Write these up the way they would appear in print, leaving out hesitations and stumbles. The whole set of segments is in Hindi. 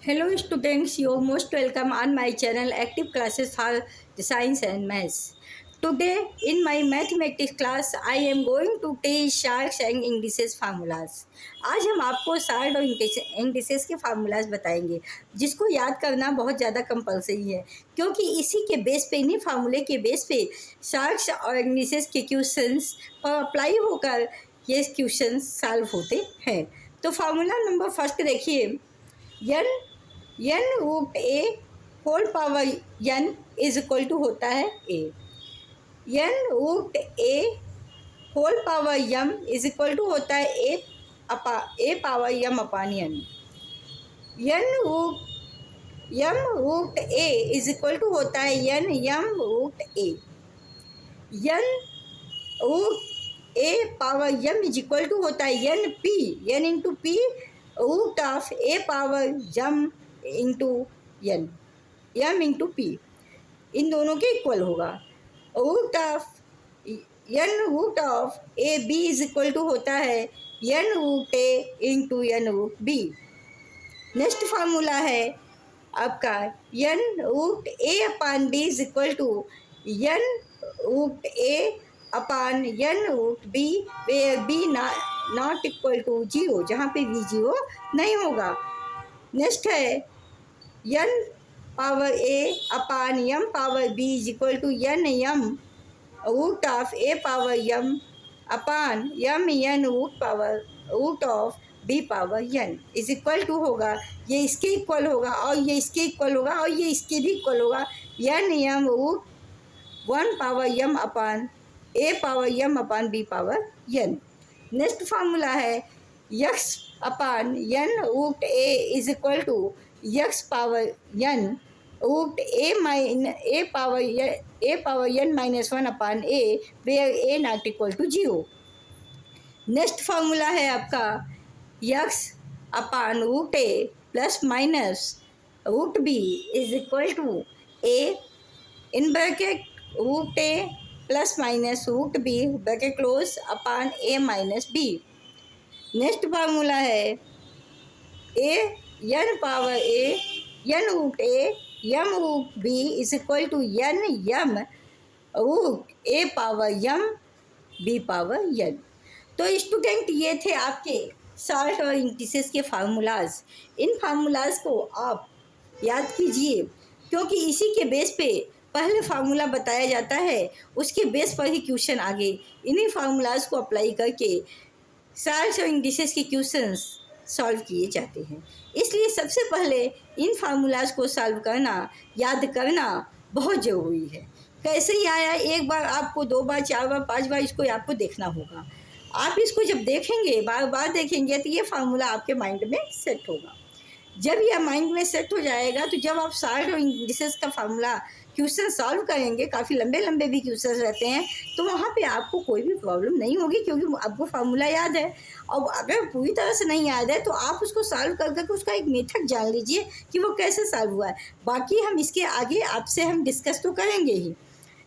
Hello students, you are most welcome on my channel Active Classes for Science and Maths. Today in my mathematics class I am going to teach sharks and indices formulas. आज हम आपको शार्ट और इंडिसेस के फार्मूलाज बताएंगे जिसको याद करना बहुत ज़्यादा कंपलसरी है क्योंकि इसी के बेस पे इन्हीं फार्मूले के बेस पे शार्क्स और इंडिसेस के क्वेश्चंस पर अप्लाई होकर ये क्वेश्चंस सॉल्व होते हैं। तो फार्मूला नंबर फर्स्ट देखिए, n root A whole power n is equal to होता है a। n root A whole power m is equal to होता है a power m upon n। m root a is equal to होता है n m root a। n root a power m is equal to होता है n into p root of a power m into m into p, इन दोनों के इक्वल होगा। Root of A B is equal to होता है n root a into n root b। Next formula है आपका n root a upon b is equal to n root a upon n root b, where b not equal to 0, जहाँ पे b 0 नहीं होगा। नेक्स्ट है n power a upon m power b is equal to n m root of a power m upon m n root of b power n is equal to होगा, ये इसके इक्वल होगा और ये इसके इक्वल होगा और ये इसके भी इक्वल होगा n m root 1 power m upon a power m upon b power n। Next formula है x upon n root a is equal to x power n root a power n minus 1 upon a, where a not equal to 0। Next formula है आपका x upon root a plus minus root b is equal to a in bracket root a plus minus root b bracket close upon a minus b। Next formula है n power a n root a m root b is equal to n m root a power m b power n। तो स्टूडेंट, ये थे आपके शार्ट और इंडिसेस के फार्मूलाज। इन फार्मूलाज को आप याद कीजिए क्योंकि इसी के बेस पे पहले फार्मूला बताया जाता है, उसके बेस पर ही क्वेश्चन आगे इन्हीं फार्मूलाज को अप्लाई करके शार्ट्स और इंडिसेस के क्वेश्चंस सॉल्व किए जाते हैं। इसलिए सबसे पहले इन फार्मूलाज को सॉल्व करना, याद करना बहुत ज़रूरी है। कैसे ही आया, एक बार आपको, 2 बार, 4 बार, 5 बार इसको आपको देखना होगा। आप इसको जब देखेंगे, बार बार देखेंगे, तो ये फार्मूला आपके माइंड में सेट होगा। जब यह माइंड में सेट हो जाएगा तो जब आप शार्ट और इंडिसेस का फार्मूला क्वेश्चन सॉल्व करेंगे, काफ़ी लंबे लंबे भी क्वेश्चन रहते हैं, तो वहाँ पे आपको कोई भी प्रॉब्लम नहीं होगी क्योंकि आपको फार्मूला याद है। और अगर पूरी तरह से नहीं याद है तो आप उसको सॉल्व कर करके उसका एक मेथड जान लीजिए कि वो कैसे सॉल्व हुआ है। बाकी हम इसके आगे आपसे हम डिस्कस तो करेंगे ही।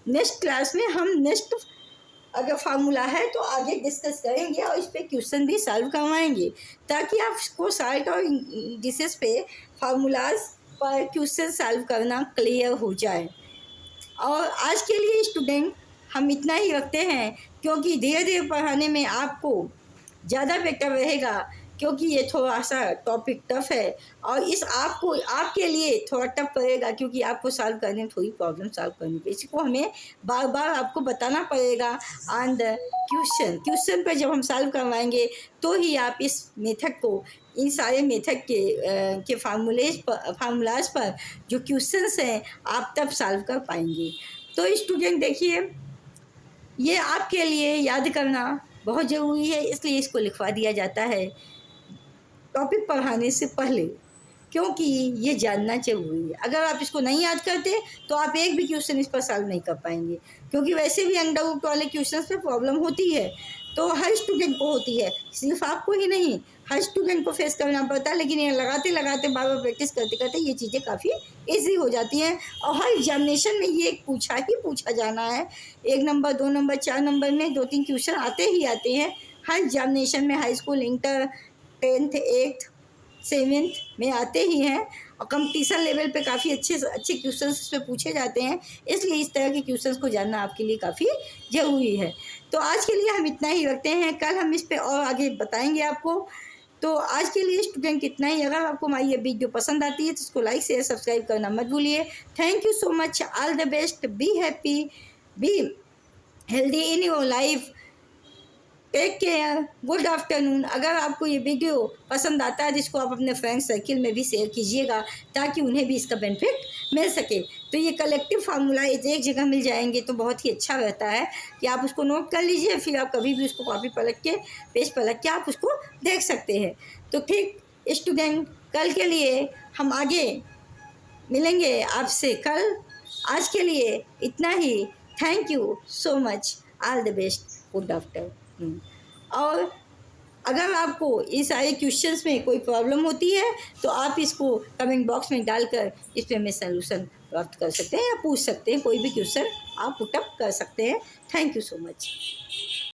नेक्स्ट क्लास में हम नेक्स्ट अगर फार्मूला है तो आगे डिस्कस करेंगे और इस पर क्वेश्चन भी सॉल्व करवाएंगे ताकि आपको शार्ट और इंडिसेस पे फार्मूलाज पर क्वेश्चन सॉल्व करना क्लियर हो जाए। और आज के लिए स्टूडेंट हम इतना ही रखते हैं क्योंकि धीरे धीरे पढ़ाने में आपको ज़्यादा बेटर रहेगा क्योंकि ये थोड़ा सा टॉपिक टफ है और आपके लिए थोड़ा टफ पड़ेगा क्योंकि आपको सॉल्व करने में थोड़ी प्रॉब्लम सॉल्व करनी पड़ेगी। इसको हमें बार बार आपको बताना पड़ेगा ऑन द क्वेश्चन पर जब हम सॉल्व करवाएंगे तो ही आप इस मेथड को, इन सारे मेथड के फार्मूलाज पर जो क्वेश्चंस हैं आप तब सॉल्व कर पाएंगे। तो स्टूडेंट देखिए, ये आपके लिए याद करना बहुत ज़रूरी है, इसलिए इसको लिखवा दिया जाता है टॉपिक पढ़ाने से पहले क्योंकि ये जानना ज़रूरी है। अगर आप इसको नहीं याद करते तो आप एक भी क्वेश्चन इस पर सॉल्व नहीं कर पाएंगे क्योंकि वैसे भी अंडर रूट वाले क्वेश्चंस पे प्रॉब्लम होती है, तो हर स्टूडेंट को होती है, सिर्फ आपको ही नहीं, हर स्टूडेंट को फेस करना पड़ता है। लेकिन ये लगाते लगाते बार बार प्रैक्टिस करते करते ये चीज़ें काफ़ी ईजी हो जाती हैं और हर एग्जामिनेशन में ये पूछा जाना है। 1 नंबर, 2 नंबर, 4 नंबर में 2-3 क्वेश्चन आते ही आते हैं हर एग्जामिनेशन में, high school, inter, 10th, 8th, 7th में आते ही हैं और कंपटीशन लेवल पे काफ़ी अच्छे अच्छे क्वेश्चंस इस पे पूछे जाते हैं, इसलिए इस तरह के क्वेश्चंस को जानना आपके लिए काफ़ी ज़रूरी है। तो आज के लिए हम इतना ही रखते हैं, कल हम इस पे और आगे बताएंगे आपको। तो आज के लिए स्टूडेंट इतना ही। अगर आपको हमारी ये वीडियो पसंद आती है तो इसको लाइक शेयर सब्सक्राइब करना मत भूलिए। Thank you so much, all the best, be happy, be healthy in your life, take care, good afternoon. अगर आपको ये वीडियो पसंद आता है जिसको आप अपने फ्रेंड सर्किल में भी शेयर कीजिएगा ताकि उन्हें भी इसका बेनिफिट मिल सके। तो ये कलेक्टिव फार्मूला एक जगह मिल जाएंगे तो बहुत ही अच्छा रहता है कि आप उसको नोट कर लीजिए, फिर आप कभी भी उसको कॉपी पलट के पेज पलट के आप उसको देख सकते हैं। तो ठीक स्टूडेंट, कल के लिए हम आगे मिलेंगे आपसे कल। आज के लिए इतना ही। Thank you so much, all the best, good afternoon. और अगर आपको इस सारे क्वेश्चंस में कोई प्रॉब्लम होती है तो आप इसको कमेंट बॉक्स में डालकर इस पर हमें सलूशन प्राप्त कर सकते हैं या पूछ सकते हैं। कोई भी क्वेश्चन आप पुटअप कर सकते हैं। Thank you so much.